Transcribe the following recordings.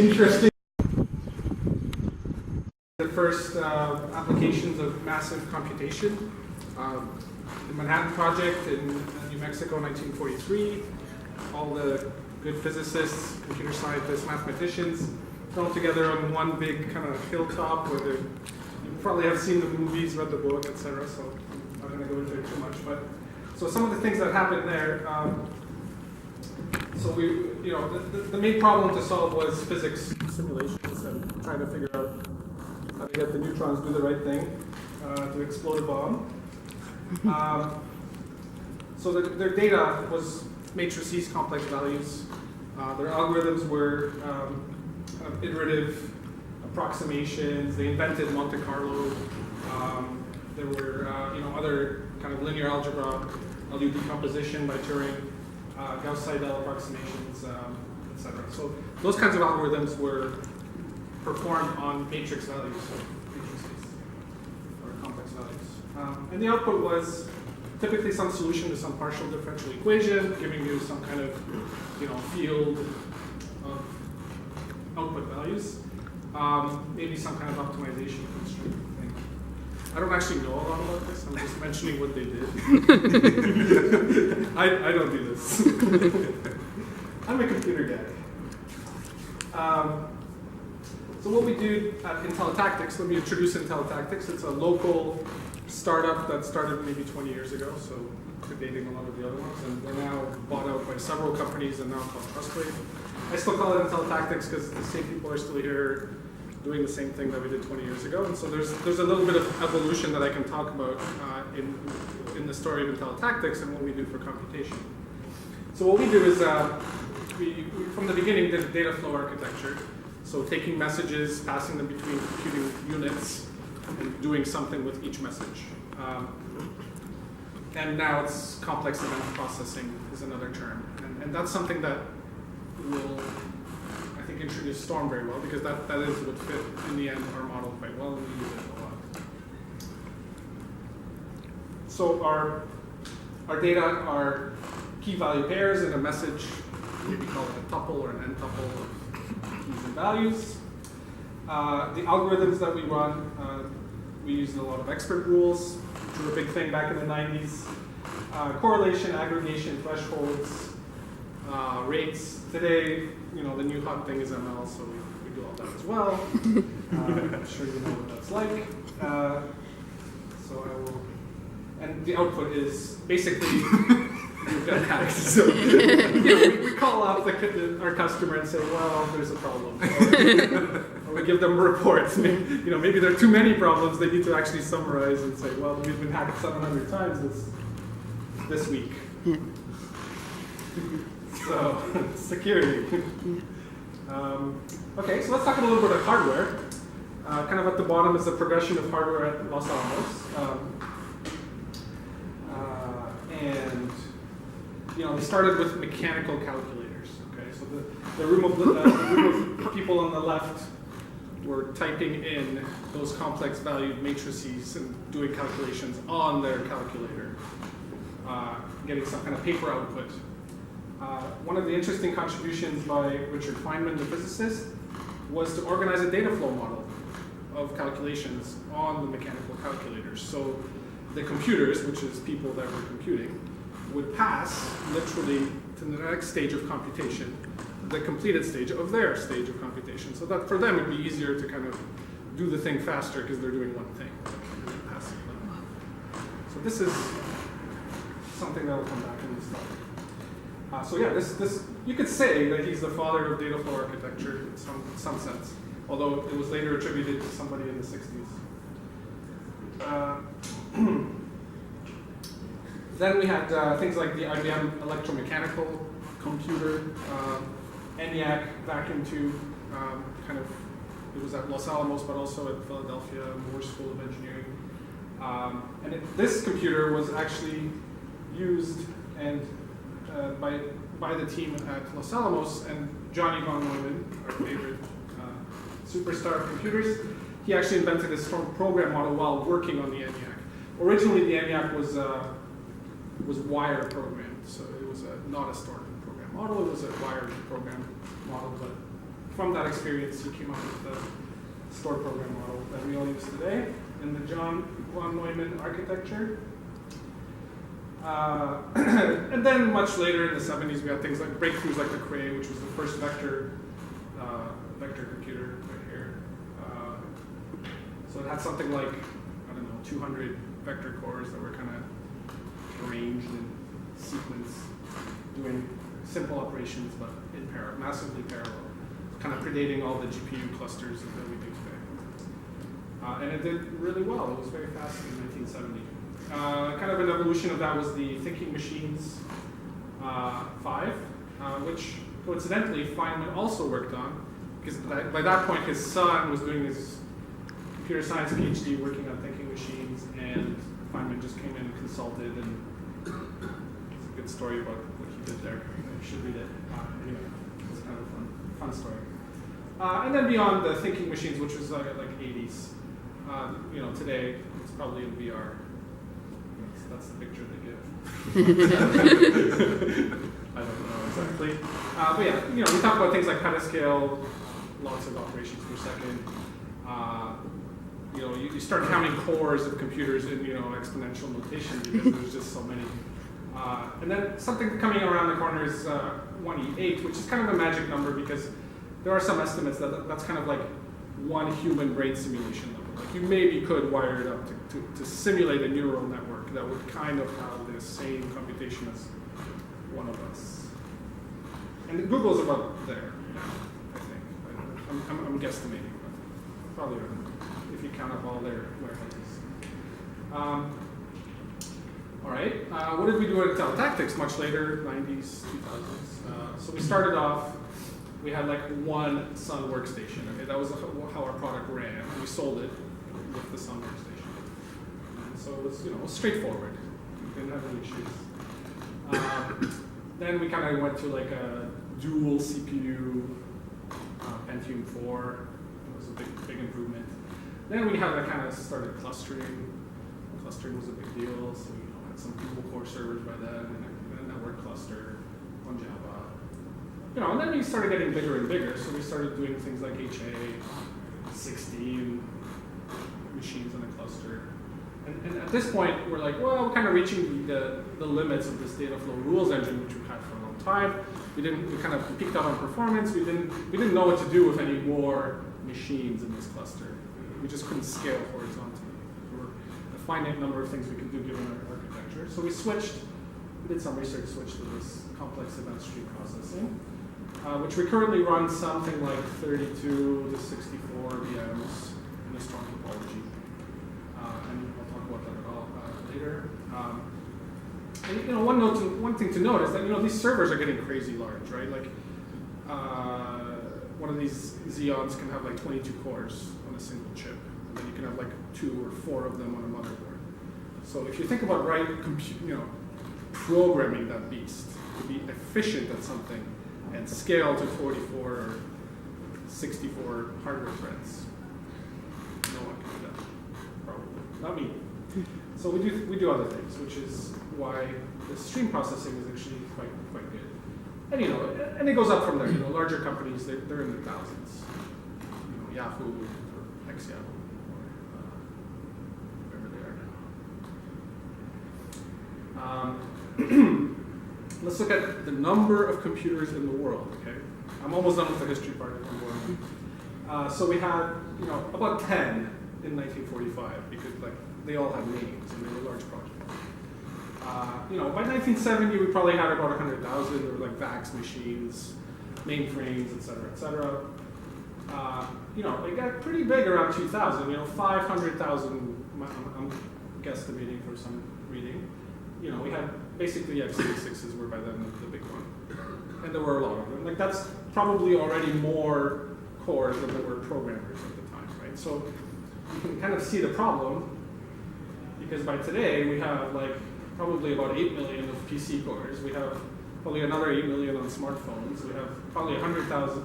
interesting. The first applications of massive computation. The Manhattan Project in New Mexico in 1943. All the good physicists, computer scientists, mathematicians thrown together on one big kind of hilltop where you probably have seen the movies, read the book, etc. So I'm not going to go into it too much. But so some of the things that happened there. So the main problem to solve was physics simulations and trying to figure out how to get the neutrons do the right thing to explode a bomb. So their data was matrices, complex values. Their algorithms were kind of iterative approximations. They invented Monte Carlo. There were other kind of linear algebra, LU decomposition by Turing, Gauss-Seidel approximations, etc. So those kinds of algorithms were performed on matrix values, so matrices, or complex values. And the output was typically some solution to some partial differential equation, giving you some kind of field of output values, maybe some kind of optimization constraint thing. I don't actually know a lot about this. I'm just mentioning what they did. I don't do this. I'm a computer guy. So what we do at Intellitactics, let me introduce Intellitactics. It's a local startup that started maybe 20 years ago, so predating a lot of the other ones, and we're now bought out by several companies and now called Trustwave. I still call it Intellitactics because the same people are still here doing the same thing that we did 20 years ago, and so there's a little bit of evolution that I can talk about in the story of Intellitactics and what we do for computation. So what we do is we from the beginning did a data flow architecture, so taking messages, passing them between computing units, and doing something with each message. And now it's complex event processing is another term. And that's something that will, I think, introduce Storm very well, because that is what fit, in the end, our model quite well, and we use it a lot. So our data are key value pairs in a message. Maybe call it a tuple or an n-tuple of keys and values. The algorithms that we run, we use a lot of expert rules, which were a big thing back in the 90s. Correlation, aggregation, thresholds, rates. Today, the new hot thing is ML, so we do all that as well. I'm sure you know what that's like. So I will, and the output is basically we've got hacks. So we call up our customer and say, well, there's a problem. Or we give them reports. Maybe there are too many problems. They need to actually summarize and say, well, we've been hacked 700 times this week. Yeah. So, security. Okay, so let's talk a little bit about hardware. Kind of at the bottom is the progression of hardware at Los Alamos. And they started with mechanical calculators. Okay, so the room of people on the left were typing in those complex valued matrices and doing calculations on their calculator, getting some kind of paper output. One of the interesting contributions by Richard Feynman, the physicist, was to organize a data flow model of calculations on the mechanical calculators. So the computers, which is people that were computing, would pass literally to the next stage of computation, the completed stage of their stage of computation. So that for them it would be easier to kind of do the thing faster because they're doing one thing and then pass it on. So this is something that will come back in this talk. So yeah, this you could say that he's the father of data flow architecture in some sense, although it was later attributed to somebody in the 60s. Then we had things like the IBM electromechanical computer, ENIAC vacuum tube, it was at Los Alamos, but also at Philadelphia, Moore School of Engineering. This computer was actually used and by the team at Los Alamos, and Johnny von Neumann, our favorite superstar of computers, he actually invented a Storm program model while working on the ENIAC. Originally, the ENIAC was wire programmed, so it was not a Storm program model. It was a wired program model, but from that experience, he came up with the stored program model that we all use today in the John von Neumann architecture. And then much later in the 70s, we had things like breakthroughs like the Cray, which was the first vector computer right here. So it had something like, I don't know, 200 vector cores that were kind of arranged in sequence, doing simple operations, but in parallel, massively parallel, kind of predating all the GPU clusters that we do today. And it did really well. It was very fast in 1970. Kind of an evolution of that was the Thinking Machines 5, which coincidentally Feynman also worked on, because by that point his son was doing his computer science PhD working on thinking machines, and Feynman just came in and consulted, and it's a good story about what he did there. You should read it. Anyway, it's kind of a fun story. And then beyond the thinking machines, which was like 80s, today it's probably in VR. That's the picture they give. I don't know exactly. But yeah, we talk about things like petascale, lots of operations per second. You start counting cores of computers in exponential notation because there's just so many. And then something coming around the corner is 1E8, which is kind of a magic number because there are some estimates that that's kind of like one human brain simulation level. Like you maybe could wire it up to simulate a neural network that would kind of have the same computation as one of us. And Google's about there now, I think. I'm guesstimating, but probably around, if you count up all their warehouses. All right, what did we do at intellitactics much later, 90s, 2000s? So we started off, we had like one Sun workstation. Okay, that was how our product ran, and we sold it with the Sun workstation. And so it was straightforward. We didn't have any issues. Then we kind of went to like a dual CPU Pentium 4. It was a big improvement. Then we kind of started clustering. Clustering was a big deal, so we had some dual core servers by then, and a network cluster on Java. And then we started getting bigger and bigger, so we started doing things like HA, 16 machines in a cluster. And at this point, we're like, well, we're kind of reaching the limits of this data flow rules engine, which we've had for a long time. We kind of peaked out on performance. We didn't know what to do with any more machines in this cluster. We just couldn't scale horizontally. There were a finite number of things we could do given our architecture. So we did some research, switched to this complex event stream processing, which we currently run something like 32 to 64 VMs in a strong topology. And I'll talk about that at all later. And one thing to note is that these servers are getting crazy large, right? Like one of these Xeons can have like 22 cores on a single chip, and then you can have like 2 or 4 of them on a motherboard. So if you think about programming that beast to be efficient at something and scale to 44 or 64 hardware threads, no one can do that. Probably not me. So we do other things, which is why the stream processing is actually quite good. And and it goes up from there. Larger companies they're in the thousands. Yahoo or ex-Yahoo or wherever they are now. Let's look at the number of computers in the world. Okay, I'm almost done with the history part of the world. So we had about 10 in 1945 because they all had names and they were large projects. By 1970 we probably had about 100,000. There were like VAX machines, mainframes, et cetera. It got pretty big around 2000. 500,000. I'm guesstimating for some reading. We had basically x86s were by then the big one, and there were a lot of them. That's probably already more cores than there were programmers at the time, right? So you can kind of see the problem, because by today we have probably about 8 million of PC cores. We have probably another 8 million on smartphones. We have probably 100,000.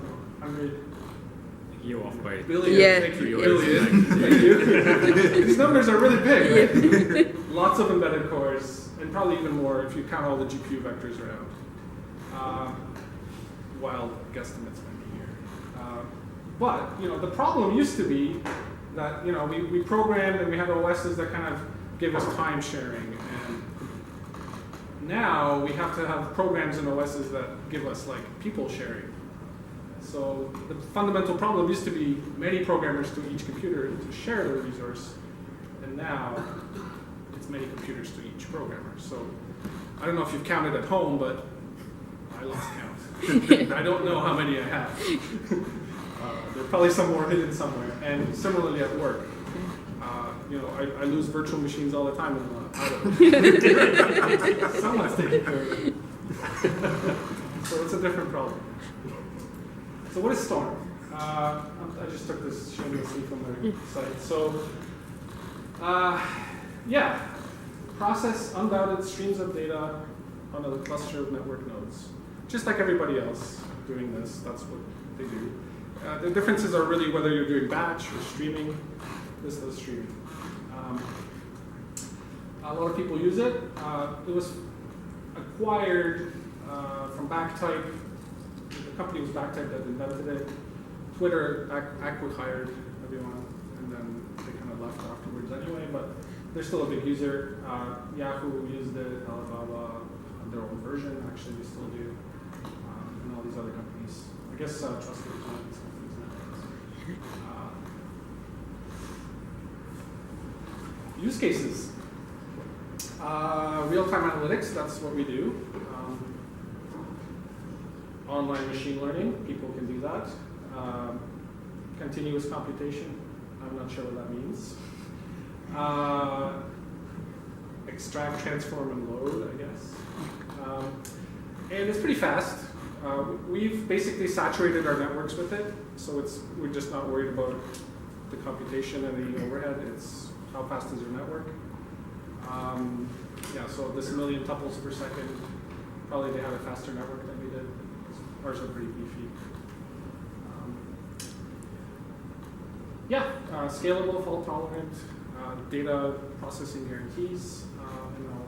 You're off by billion. Yeah. Thank you. Billion. Thank you. These numbers are really big, right? Lots of embedded cores, and probably even more if you count all the GPU vectors around. Wild guesstimates might be here. But the problem used to be that we programmed and we had OSs that kind of give us time sharing, and now we have to have programs and OSs that give us like people sharing. So the fundamental problem used to be many programmers to each computer to share the resource, and now it's many computers to each programmer. So I don't know if you've counted at home, but I lost count. I don't know how many I have. There are probably some more hidden somewhere. And similarly at work, I lose virtual machines all the time in the lab. Someone's taking care of it. So it's a different problem. So what is Storm? I just took this shamelessly from their site. So, process unbounded streams of data on a cluster of network nodes. Just like everybody else doing this, that's what they do. The differences are really whether you're doing batch or streaming. This does streaming. A lot of people use it. It was acquired from Backtype. The company was Backtype that invented it. Twitter acqui-hired everyone, and then they kind of left afterwards anyway, but they're still a big user. Yahoo used it, Alibaba, their own version, actually, they still do, and all these other companies. I guess Trusted is one of these companies now. Use cases. Real-time analytics, that's what we do. Online machine learning, people can do that. Continuous computation, I'm not sure what that means. Extract, transform, and load, I guess. And it's pretty fast. We've basically saturated our networks with it, so we're just not worried about the computation and the overhead. It's how fast is your network. So this 1 million tuples per second, probably they have a faster network than we did. Ours are pretty beefy. Scalable, fault tolerant, data processing guarantees, and I'll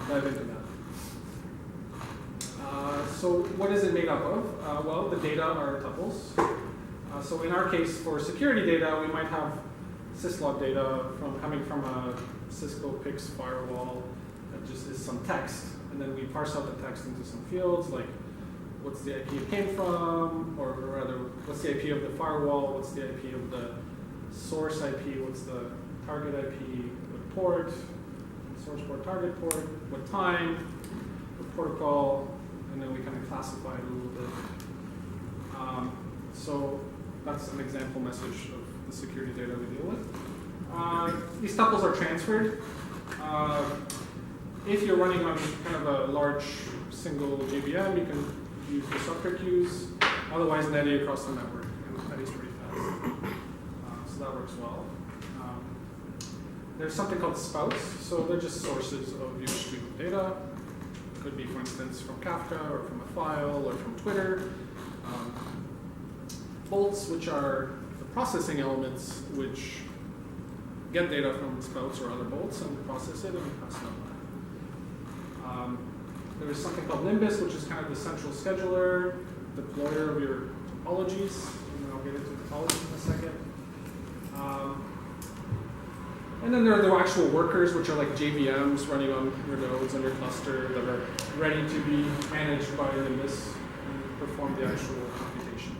dive into that. So what is it made up of? Well, the data are tuples. So in our case, for security data, we might have syslog data coming from a Cisco PIX firewall that just is some text, and then we parse out the text into some fields, like what's the IP it came from, or rather, what's the IP of the firewall, what's the IP of the source IP, what's the target IP, what port, source port, target port, what time, what protocol, and then we kind of classify it a little bit. So that's an example message of the security data we deal with. These tuples are transferred. If you're running on kind of a large single JVM, you can use the subter queues. Otherwise, netty across the network, and netty's pretty fast. So that works well. There's something called spouts, so they're just sources of your stream of data. It could be, for instance, from Kafka, or from a file, or from Twitter. Bolts, which are the processing elements which get data from spouts or other bolts and process it and pass it on. There is something called Nimbus, which is kind of the central scheduler, deployer of your topologies, and I'll get into topologies in a second. And then there are the actual workers, which are like JVMs running on your nodes on your cluster that are ready to be managed by Nimbus and perform the actual computation.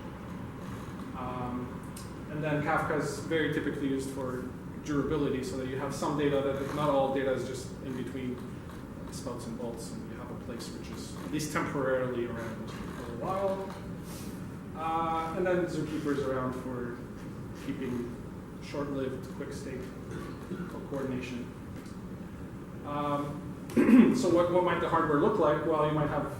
And then Kafka is very typically used for durability, so that you have some data that not all data is just in between spouts and bolts, and you have a place which is at least temporarily around for a while. And then Zookeeper is around for keeping short-lived, quick state coordination. So what might the hardware look like? Well, you might have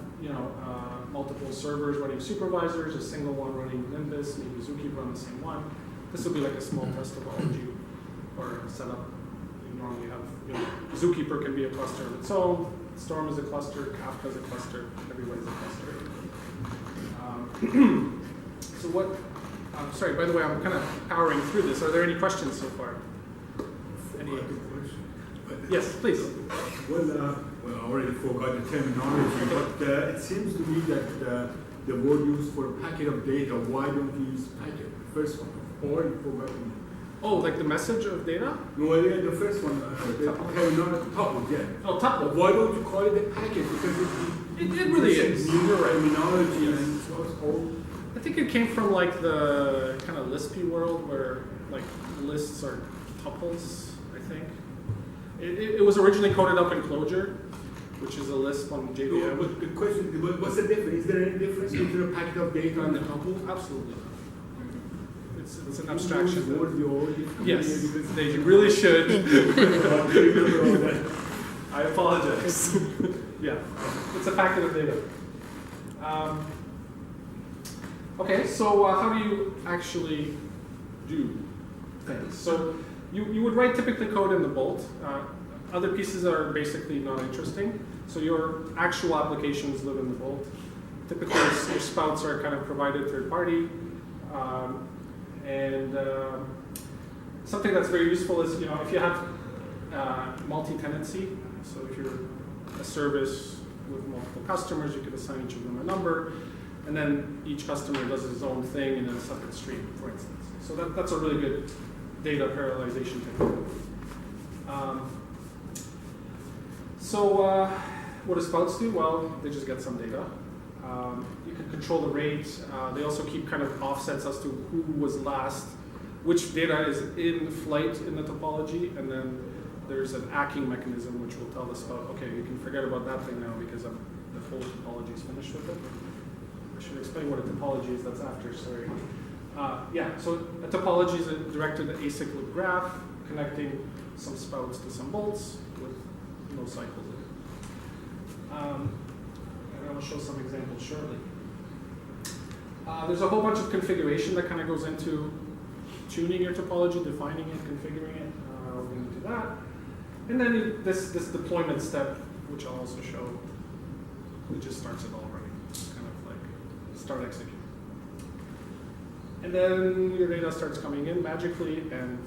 multiple servers running supervisors, a single one running Nimbus, maybe Zookeeper on the same one. This would be like a small test topology or setup. You normally have Zookeeper can be a cluster of its own. Storm is a cluster. Kafka is a cluster. Everybody's a cluster. So what? Sorry. By the way, I'm kind of powering through this. Are there any questions so far? Any? Yes, please. Well, I already forgot the terminology, but it seems to me that the word used for a packet of data, why don't you use packet, the first one, or forgotten? Oh, like the message of data? No, yeah, the first one, okay, not tuple, yeah. Oh, tuple. Why don't you call it a packet? Because It really is. Newer terminology Yes. and so it's called. I think it came from like the kind of Lispy world where like lists are tuples, I think. It was originally coded up in Clojure, which is a Lisp on No, JVM. but the question, what's the difference? Is there any difference between a packet of data and a tuple? Absolutely. It's an abstraction. Word you already Yes, because they really should. I apologize. Yeah, it's a packet of data. Okay, so how do you actually do things? So you would write typically code in the bolt. Other pieces are basically not interesting. So your actual applications live in the bolt. Typically your spouts are kind of provided third party. Something that's very useful is, if you have multi-tenancy, so if you're a service with multiple customers, you could assign each of them a number, and then each customer does his own thing in a separate stream, for instance. So that's a really good data parallelization technique. What do spouts do? Well, they just get some data. You can control the rate. They also keep kind of offsets as to who was last, which data is in flight in the topology, and then there's an acking mechanism which will tell the spout, okay, you can forget about that thing now because the whole topology is finished with it. I should explain what a topology is, that's after, sorry. So a topology is a directed acyclic graph connecting some spouts to some bolts with no cycles in it. And I will show some examples shortly. There's a whole bunch of configuration that kind of goes into tuning your topology, defining it, configuring it. We're going to do that. And then this deployment step, which I'll also show, it just starts it all running. It's kind of like start execute. And then your data starts coming in magically, and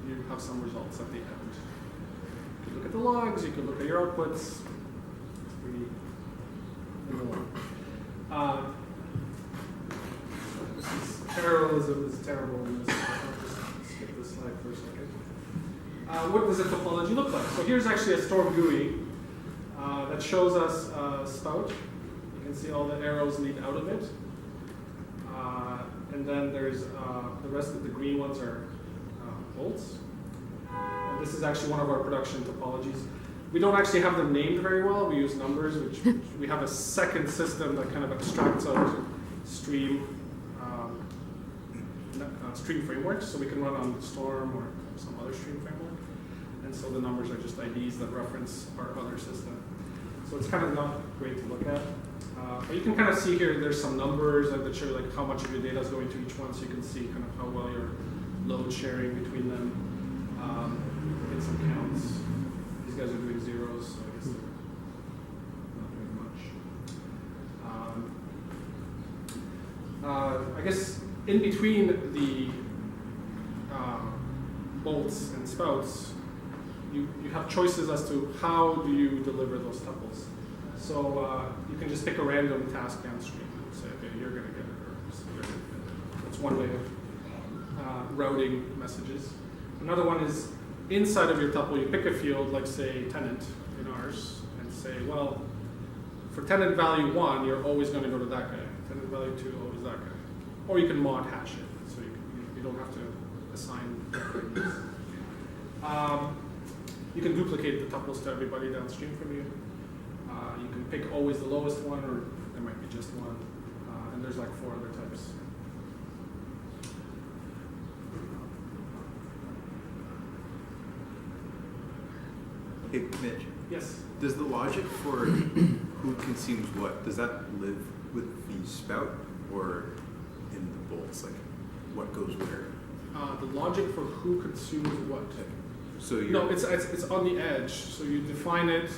you have some results at the end. You could look at the logs, you could look at your outputs. It's pretty long. Parallelism is terrible in this. I'll just skip this slide for a second. What does a topology look like? So here's actually a Storm GUI that shows us a spout. You can see all the arrows lead out of it. And then there's the rest of the green ones are bolts. And this is actually one of our production topologies. We don't actually have them named very well. We use numbers, which we have a second system that kind of abstracts out stream frameworks, so we can run on Storm or some other stream framework. And so the numbers are just IDs that reference our other system. So it's kind of not great to look at. But you can kind of see here, there's some numbers that show like how much of your data is going to each one, so you can see kind of how well you're load sharing between them. Get some counts. These guys are doing zeros, so I guess they're not doing much. I guess in between the bolts and spouts, you have choices as to how do you deliver those tuples. So you can just pick a random task downstream and say, okay, you're going to get it, or you're going to get it. That's one way of routing messages. Another one is inside of your tuple, you pick a field, like say tenant in ours, and say, well, for tenant value 1, you're always going to go to that guy. Tenant value 2, always that guy. Or you can mod hash it, so you don't have to assign IDs. You can duplicate the tuples to everybody downstream from you. You can pick always the lowest one, or there might be just one. And there's like 4 other types. Hey, Mitch, Yes. does the logic for who consumes what, does that live with the spout or in the bolts? Like, what goes where? The logic for who consumes what? So you're, No, it's on the edge. So you define it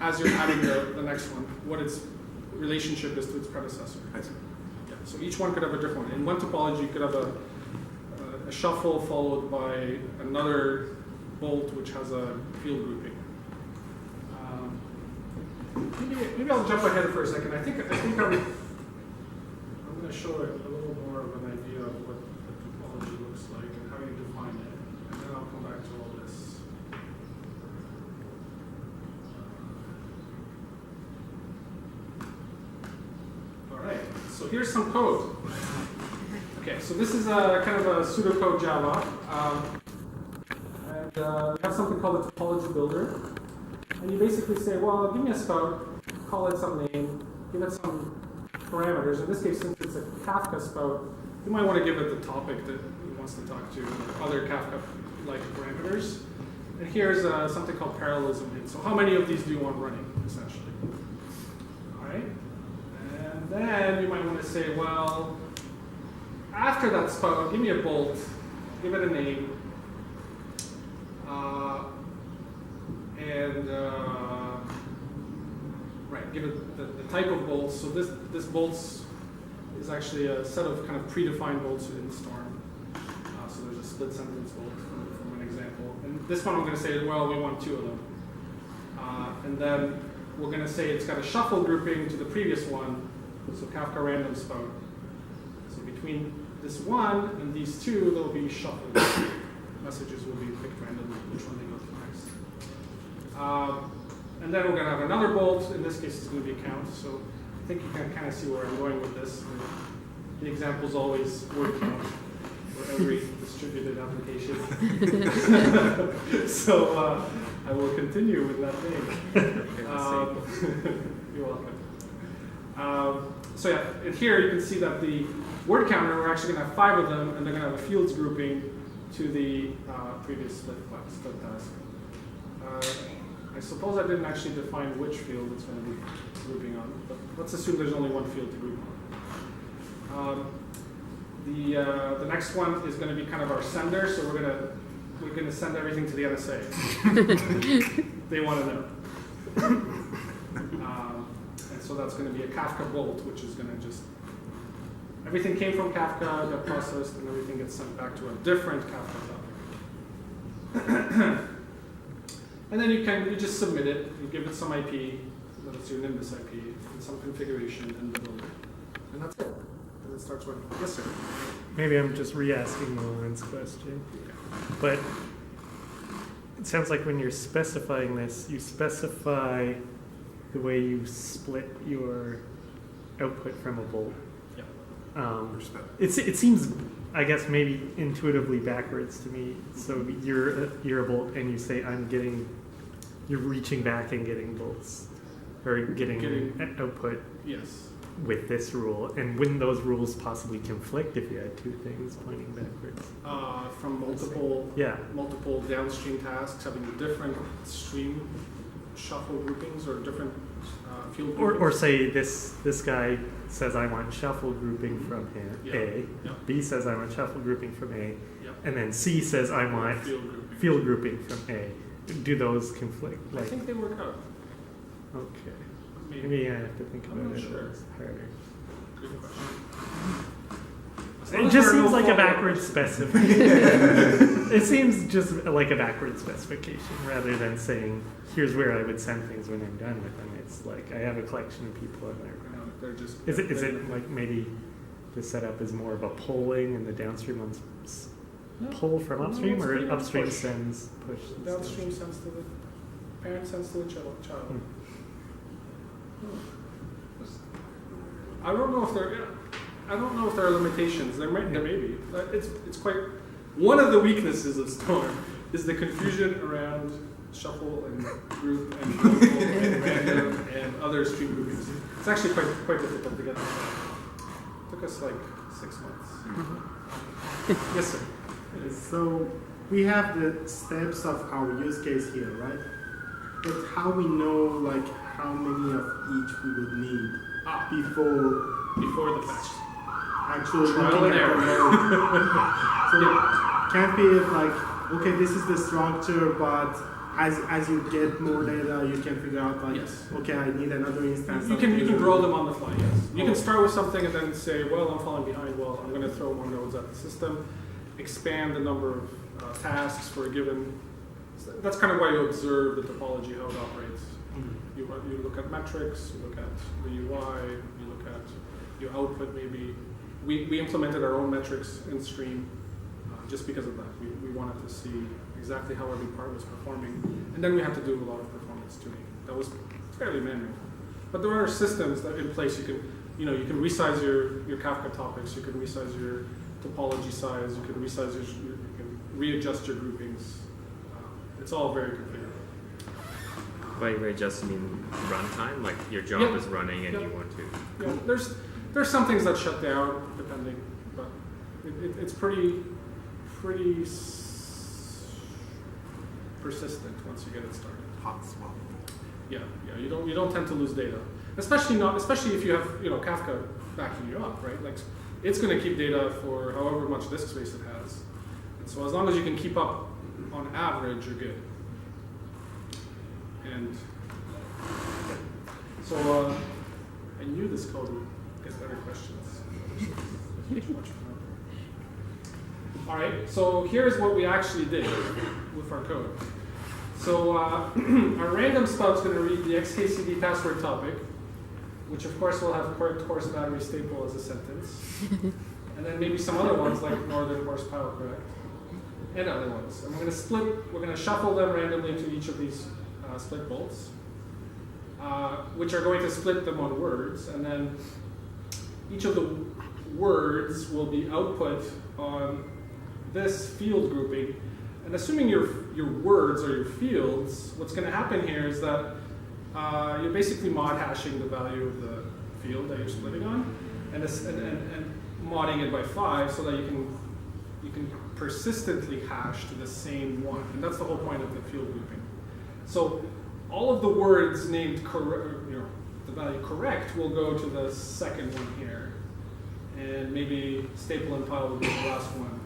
as you're adding the next one, what its relationship is to its predecessor. I see. Yeah, so each one could have a different one. In one topology, you could have a shuffle followed by another bolt which has a field grouping. maybe I'll jump ahead for a second. I think I'm going to show a little more of an idea of what the topology looks like and how you define it, and then I'll come back to all this. All right, so here's some code. Okay, so this is a kind of a pseudocode Java, and we have something called a topology builder. And you basically say, well, give me a spout, call it some name, give it some parameters. In this case, since it's a Kafka spout, you might want to give it the topic that it wants to talk to, or other Kafka-like parameters. And here's something called parallelism hint. So how many of these do you want running, essentially? All right. And then you might want to say, well, after that spout, give me a bolt, give it a name, right, give it the type of bolts. So this bolts is actually a set of kind of predefined bolts in Storm. So there's a split sentence bolt from an example. And this one I'm going to say, well, we want 2 of them. And then we're going to say it's got a shuffle grouping to the previous one, so Kafka random spout. So between this one and these 2, there will be shuffled. Messages will be picked randomly, which one they go to next. And then we're going to have another bolt. In this case, it's going to be count. So I think you can kind of see where I'm going with this. The example is always word count for every distributed application. So I will continue with that name. You're welcome. So yeah, and here you can see that the word counter, we're actually going to have 5 of them, and they're going to have a fields grouping to the previous split task. I suppose I didn't actually define which field it's going to be grouping on, but let's assume there's only one field to group on. The next one is going to be kind of our sender, so we're going to send everything to the NSA. They want to know. And so that's going to be a Kafka bolt, which is going to just everything came from Kafka, got processed, and everything gets sent back to a different Kafka topic. And then you just submit it, you give it some IP, that's your Nimbus IP, and some configuration, and and that's it. And it starts working. Yes, sir? Maybe I'm just re-asking Nolan's question. But it sounds like when you're specifying this, you specify the way you split your output from a bolt. It seems, I guess, maybe intuitively backwards to me. So you're a bolt, and you say you're reaching back and getting bolts, or getting output. Yes. With this rule, and wouldn't those rules possibly conflict if you had 2 things pointing backwards? From multiple downstream tasks having different stream shuffle groupings or different field groupings. Or say this guy says I want shuffle grouping from A. Yep. B says I want shuffle grouping from A. Yep. And then C says I want field grouping from A. Do those conflict? I think they work out. Okay. Maybe I have to think about it harder. Good question. It just seems like a backwards specification. It seems just like a backwards specification rather than saying, here's where I would send things when I'm done with them. It's like I have a collection of people and they're just. Is it like maybe the setup is more of a polling and the downstream ones pull from upstream, or upstream sends push? Downstream sends to the parent, sends to the child. I don't know if there are limitations. There may be. It's quite. One of the weaknesses of Storm is the confusion around shuffle and group and local and random and other stream groupings. It's actually quite difficult to get that. It took us like 6 months. Yes, sir. So we have the steps of our use case here, right? But how we know like how many of each we would need before the fact. Actual trial and error. So can't be like, okay, this is the structure, but as you get more data, you can figure out like, okay, I need another instance. You can grow them on the fly. Yes. You can start with something and then say, well, I'm falling behind. Well, I'm going to throw more nodes at the system, expand the number of tasks for a given. That's kind of why you observe the topology, how it operates. you look at metrics, you look at the UI, you look at your output maybe. We implemented our own metrics in Stream just because of that. We wanted to see exactly how every part was performing. And then we had to do a lot of performance tuning. That was fairly manual. But there are systems that in place you can resize your Kafka topics, you can resize your topology size, you can resize you can readjust your groupings. It's all very configurable. By readjust, you mean runtime? Like your job Yep. is running and Yep. you want to. Yeah, there's some things that shut down depending, but it's pretty persistent once you get it started. Hot swap. Yeah, you don't tend to lose data, especially if you have Kafka backing you up, right? Like it's going to keep data for however much disk space it has, and so as long as you can keep up on average, you're good. And so I knew this code would get better questions. Too much fun. All right, so here's what we actually did with our code. So our random spout's going to read the XKCD password topic, which of course will have correct horse battery staple as a sentence, and then maybe some other ones like northern horsepower correct, and other ones. And we're going to shuffle them randomly to each of these split bolts, which are going to split them on words, and then each of the words will be output on this field grouping. And assuming your words are your fields, what's going to happen here is that you're basically mod hashing the value of the field that you're splitting on, and modding it by 5 so that you can persistently hash to the same one. And that's the whole point of the field grouping. So all of the words named the value correct will go to the second one here, and maybe staple and pile will be the last one.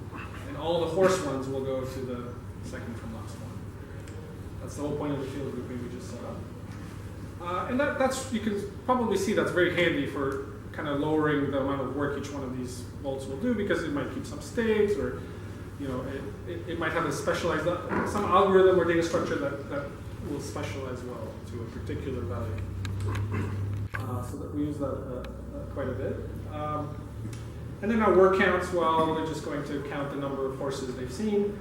And all the horse ones will go to the second from last one. That's the whole point of the field grouping we just set up. And that's you can probably see that's very handy for kind of lowering the amount of work each one of these bolts will do, because it might keep some states, or it might have a specialized some algorithm or data structure that will specialize well to a particular value. So that we use that quite a bit. And then our word counts, well, they're just going to count the number of horses they've seen.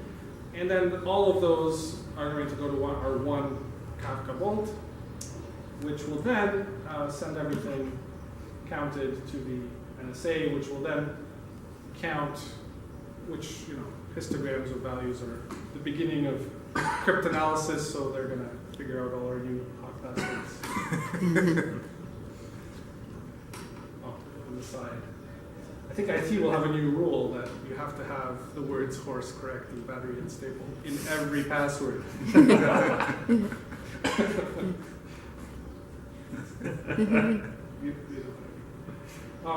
And then all of those are going to go to our one Kafka bolt, which will then send everything counted to the NSA, which will then count which histograms or values are the beginning of cryptanalysis, so they're going to figure out all our new hot passwords. Oh, on the side. I think IT will have a new rule that you have to have the words horse correct and battery and staple in every password.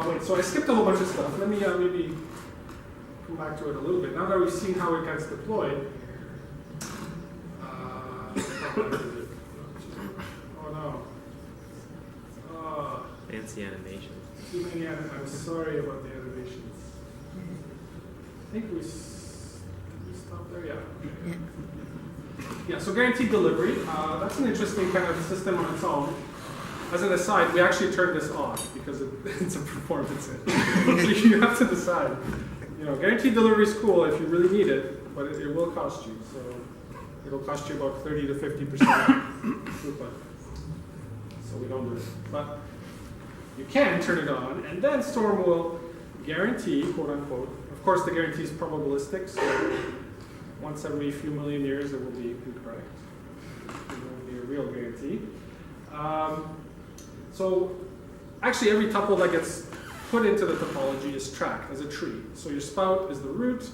Wait, so I skipped a whole bunch of stuff. Let me maybe come back to it a little bit. Now that we've seen how it gets deployed. Oh no. Fancy animations. Too many I'm sorry about the animations. I think did we stop there? Yeah. Yeah, so guaranteed delivery. That's an interesting kind of system on its own. As an aside, we actually turned this off because it's a performance hit. So you have to decide. Guaranteed delivery is cool if you really need it, but it will cost you. So it'll cost you about 30 to 50% throughput. So we don't do it. But you can turn it on, and then Storm will guarantee, quote unquote. Of course, the guarantee is probabilistic, so once every few million years it will be incorrect. It won't be a real guarantee. So actually, every tuple that gets put into the topology is tracked as a tree. So your spout is the root.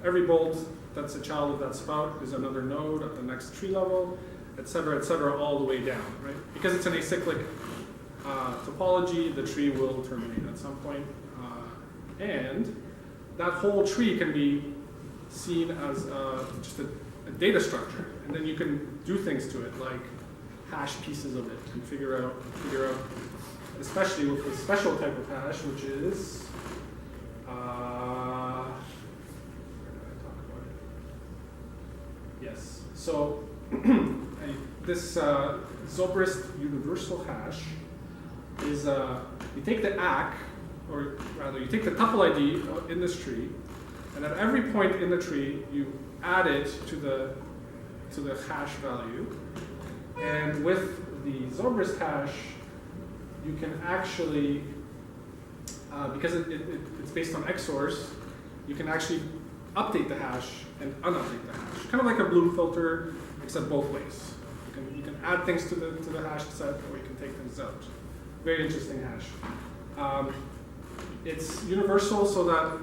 Every bolt that's a child of that spout is another node at the next tree level, et cetera, all the way down, right? Because it's an acyclic topology, the tree will terminate at some point. And that whole tree can be seen as just a data structure. And then you can do things to it, like hash pieces of it and figure out, especially with a special type of hash, which is, where did I talk about it? Yes. So this Zobrist universal hash is you take the ACK, or rather you take the tuple ID in this tree, and at every point in the tree you add it to the hash value. And with the Zobrist hash, you can actually, because it's based on XORs, you can actually update the hash and unupdate the hash. Kind of like a Bloom filter, except both ways. You can add things to the hash set, or you can take things out. Very interesting hash. It's universal, so that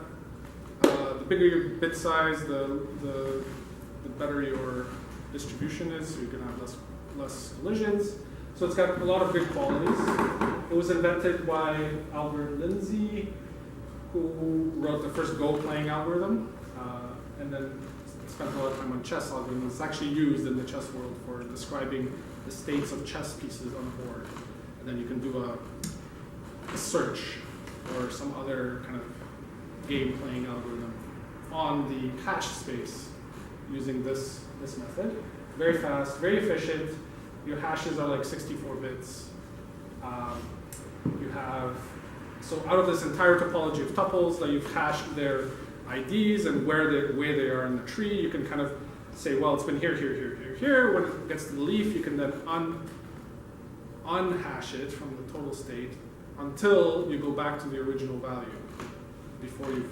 the bigger your bit size, the better your distribution is, so you can have less collisions. So it's got a lot of good qualities. It was invented by Albert Lindsay, who wrote the first Go playing algorithm, and then spent a lot of time on chess algorithms. It's actually used in the chess world for describing the states of chess pieces on a board. And then you can do a search or some other kind of game playing algorithm on the hash space using this method. Very fast, very efficient. Your hashes are like 64 bits. You have, so out of this entire topology of tuples that you've hashed their IDs and where they are in the tree, you can kind of say, well, it's been here, here, here, here, here. When it gets to the leaf, you can then unhash it from the total state until you go back to the original value before you've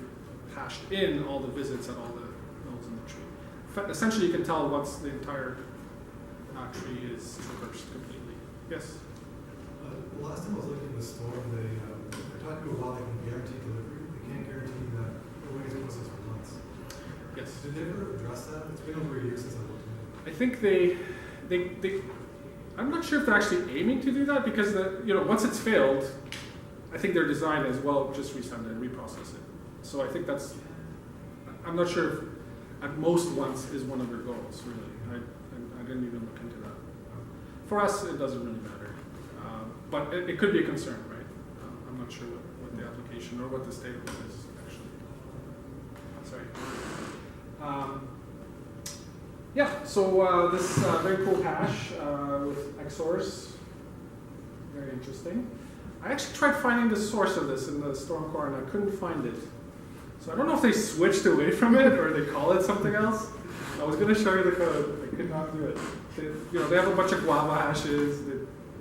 hashed in all the visits at all the nodes in the tree. Essentially, you can tell once the entire tree is traversed completely. Yes? The last time I was looking at the Storm, they talked to a lot, they can guarantee delivery. They can't guarantee that the way it process for months. Yes. Did they ever address that? It's been over a year since I looked at it. I think they I'm not sure if they're actually aiming to do that, because once it's failed, I think their design is, well, just resend it and reprocess it. So I think that's, I'm not sure if at most once is one of their goals, really. I didn't even look into that. For us, it doesn't really matter. But it could be a concern, right? I'm not sure what the application or what the state of it is, actually. Sorry. Yeah, so this very cool hash with XORs, very interesting. I actually tried finding the source of this in the Storm core, and I couldn't find it. So I don't know if they switched away from it or they call it something else. I was going to show you the code. I could not do it. They have a bunch of Guava hashes. They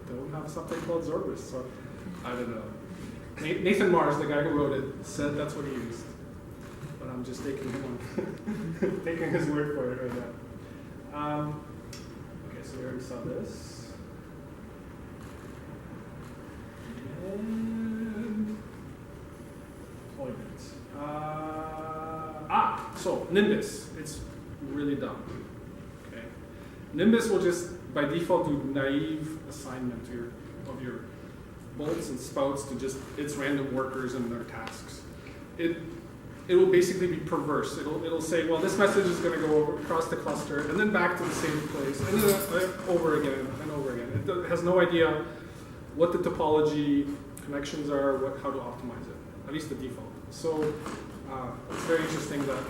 don't have something called Zorbis, so I don't know. Nathan Mars, the guy who wrote it, said that's what he used. But I'm just taking taking his word for it right now. Okay, so we already saw this. And deployment. So Nimbus. It's really dumb. Okay, Nimbus will just by default do naive assignment of your bolts and spouts to just its random workers and their tasks. It will basically be perverse. It'll say, well, this message is going to go across the cluster and then back to the same place, and then over again and over again. It has no idea what the topology connections are, how to optimize it, at least the default. So it's very interesting that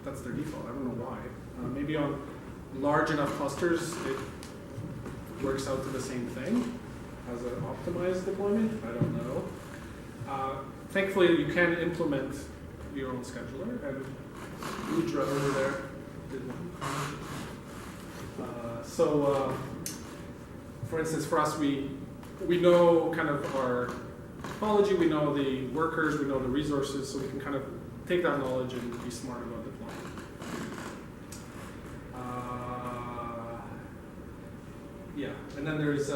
that's their default. I don't know why. Maybe on large enough clusters, it works out to the same thing as an optimized deployment. I don't know. Thankfully, you can implement your own scheduler, and Rudra over there did one. For instance, for us, we know kind of our topology, we know the workers, we know the resources, so we can kind of take that knowledge and be smart about deploying. Yeah, and then there's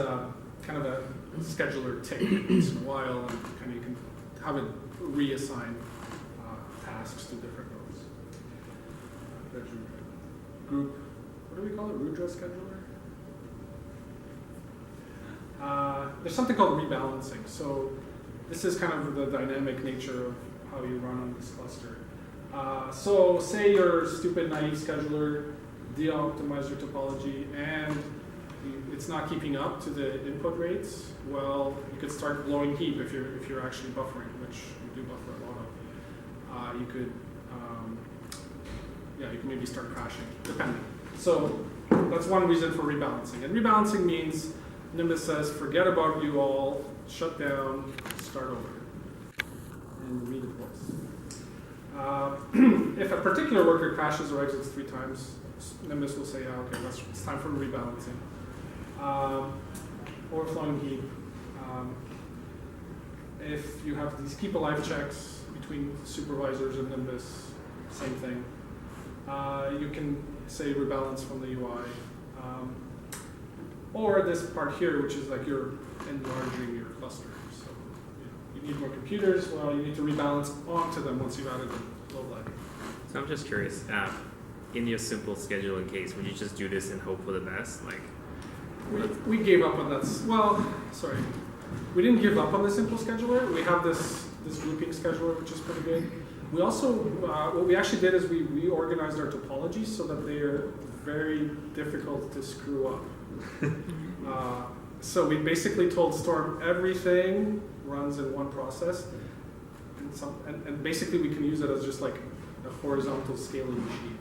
kind of a scheduler tick once in a while, and kind of you can have it reassign tasks to different nodes. There's group, what do we call it? Rudra scheduler? There's something called rebalancing. So this is kind of the dynamic nature of how you run on this cluster. So say your stupid naive scheduler de-optimized your topology and it's not keeping up to the input rates. Well, you could start blowing heap if you're actually buffering, which you do buffer a lot of. You could maybe start crashing, depending. So That's one reason for rebalancing. And rebalancing means Nimbus says, forget about you all, shut down, start over, and redeploys. If a particular worker crashes or exits 3 times, Nimbus will say, okay, it's time for rebalancing. Overflowing heap. If you have these keep alive checks between supervisors and Nimbus, same thing. You can say rebalance from the UI. Or this part here, which is like you're enlarging your cluster. So you need more computers, well, you need to rebalance onto them once you've added the low light. So I'm just curious, in your simple scheduling case, would you just do this and hope for the best? Like, We gave up on that. We didn't give up on the simple scheduler. We have this grouping scheduler, which is pretty good. We also, what we actually did is we reorganized our topologies so that they are very difficult to screw up. So we basically told Storm everything runs in one process, and basically we can use it as just like a horizontal scaling machine.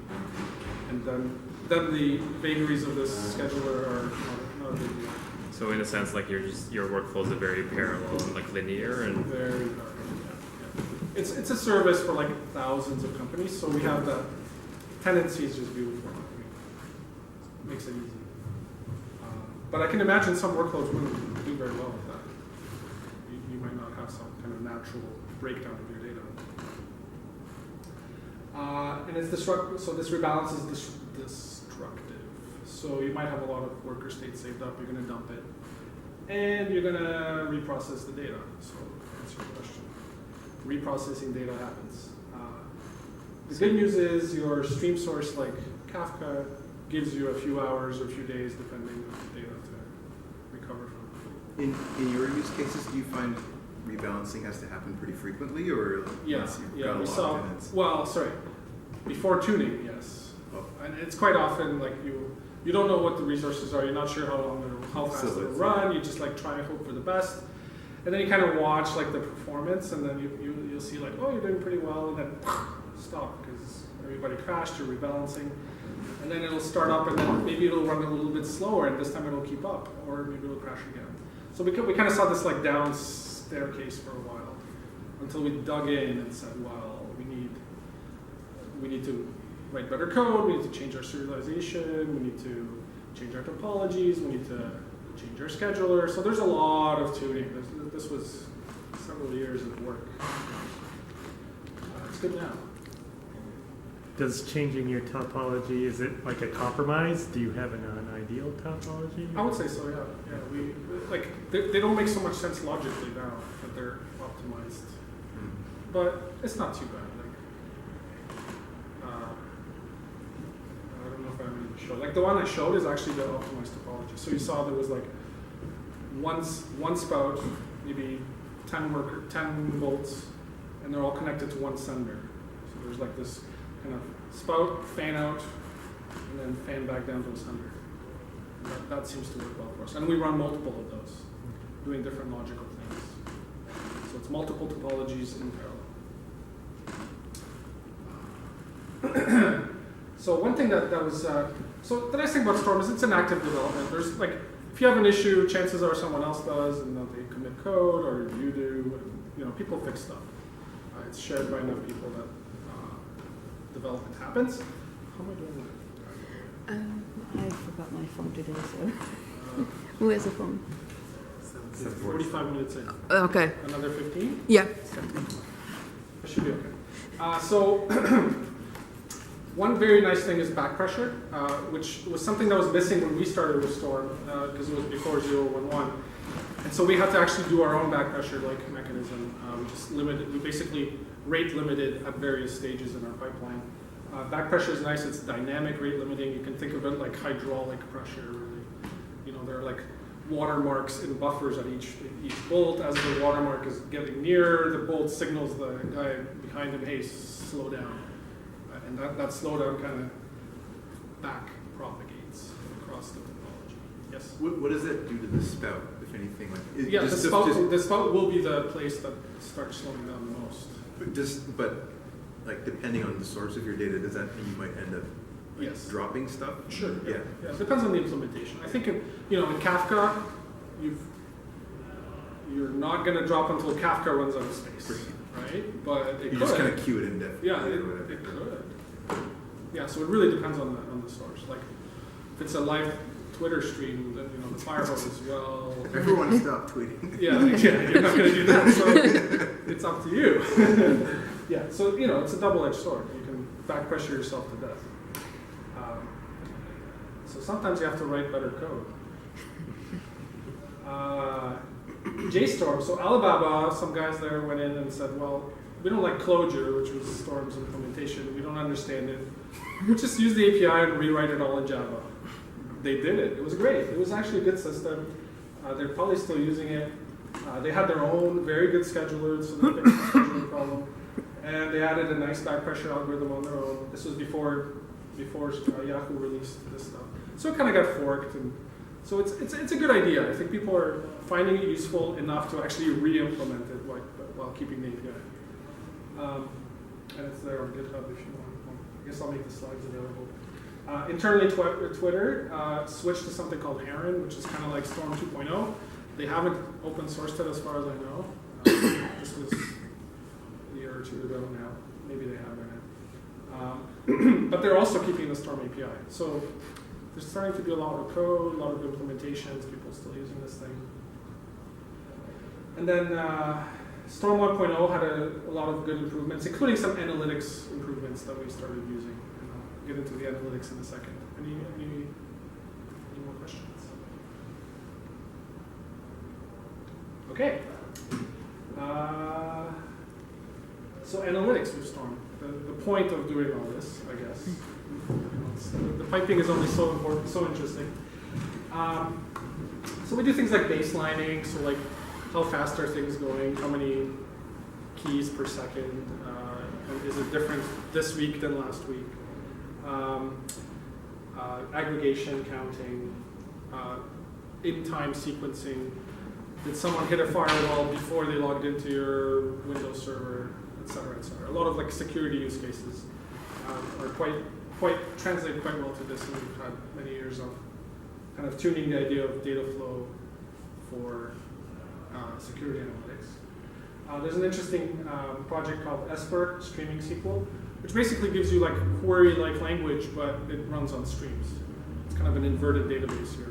And then the vagaries of this scheduler are not a big deal. so in a sense, like your workflows are very parallel and like linear, and Very parallel, yeah. It's a service for like thousands of companies, so we have the tendency is just beautiful. It makes it easy. But I can imagine some workloads wouldn't do very well with that. You might not have some kind of natural breakdown of your data. And it's destructive, so this rebalance is destructive. So you might have a lot of worker state saved up, you're going to dump it, and you're going to reprocess the data. So that's your question. Reprocessing data happens. The good news is your stream source, like Kafka, gives you a few hours or a few days, depending on the data to recover from. In your use cases, do you find rebalancing has to happen pretty frequently, or Yeah, once you've yeah. got a We lot saw. of minutes? Well, sorry. Before tuning, yes. Oh. And it's quite often like you don't know what the resources are. You're not sure how fast So it'll it's, run. You just like try and hope for the best, and then you kind of watch like the performance, and then you'll see like, oh, you're doing pretty well, and then stop because everybody crashed. You're rebalancing, and then it'll start up, and then maybe it'll run a little bit slower, and this time it'll keep up, or maybe it'll crash again. So we kind of saw this like down staircase for a while until we dug in and said, well, we need to write better code, we need to change our serialization, we need to change our topologies, we need to change our scheduler. So there's a lot of tuning. This was several years of work. It's good now. Does changing your topology, is it like a compromise? Do you have an ideal topology? I would say so, yeah. Yeah, they don't make so much sense logically now that they're optimized, but it's not too bad. I don't know if I have any to show. Like the one I showed is actually the optimized topology. So you saw there was like one spout, maybe 10 volts, and they're all connected to one sender. So there's like this kind of spout, fan out, and then fan back down to the sender. That seems to work well for us. And we run multiple of those, doing different logical things. So it's multiple topologies in parallel. So one thing that was, so the nice thing about Storm is it's an active development. There's like, if you have an issue, chances are someone else does, and they commit code, or you do, and people fix stuff. It's shared by enough people that development happens. How am I doing that? I forgot my phone today, so. Who has a phone? 45 minutes in. Okay. Another 15? Yeah. I should be okay. So one very nice thing is back pressure, which was something that was missing when we started with Storm, because it was before 0.11. And so we had to actually do our own back pressure mechanism. We basically rate limited at various stages in our pipeline. Back pressure is nice. It's dynamic rate limiting. You can think of it like hydraulic pressure, really. There are like watermarks in buffers at each bolt. As the watermark is getting nearer, the bolt signals the guy behind him, hey, slow down. And that slowdown kind of back propagates across the topology. Yes? What does that do to the spout, if anything? Yeah, the spout will be the place that starts slowing down the most. But like depending on the source of your data, does that mean you might end up Like Yes. dropping stuff? Sure. Yeah. Yeah, it depends on the implementation. I think, in Kafka, you're not going to drop until Kafka runs out of space, right? But it You could. just kind of queue it indefinitely. Yeah, or whatever. it could. Yeah, so it really depends on the source. Like, if it's a live Twitter stream, then the firehose is Everyone stop tweeting. Yeah, you're not going to do that. So it's up to you. Yeah, so it's a double-edged sword. You can back pressure yourself to death. So sometimes you have to write better code. JStorm. So Alibaba, some guys there went in and said, well, we don't like Clojure, which was Storm's implementation. We don't understand it. We'll just use the API and rewrite it all in Java. They did it. It was great. It was actually a good system. They're probably still using it. They had their own very good scheduler, so they fixed the scheduling problem. And they added a nice back pressure algorithm on their own. This was before Yahoo released this stuff. So it kind of got forked, and so it's a good idea. I think people are finding it useful enough to actually re-implement it while keeping the API. And it's there on GitHub if you want. I guess I'll make the slides available. Internally, Twitter switched to something called Heron, which is kind of like Storm 2.0. They haven't open sourced it as far as I know. This was a year or two ago now. Maybe they have by now. But they're also keeping the Storm API. So there's starting to be a lot of code, a lot of implementations, people still using this thing. And then Storm 1.0 had a lot of good improvements, including some analytics improvements that we started using. And I'll get into the analytics in a second. Any more questions? Okay. So analytics with Storm. The point of doing all this, I guess. The piping is only so important, so interesting. So we do things like baselining, so like how fast are things going, how many keys per second, and is it different this week than last week? Aggregation, counting, in-time sequencing. Did someone hit a firewall before they logged into your Windows server, et cetera, et cetera. A lot of like security use cases are translate quite well to this, and we've had many years of kind of tuning the idea of data flow for security analytics. There's an interesting project called Esper, Streaming SQL, which basically gives you like query-like language, but it runs on streams. It's kind of an inverted database here.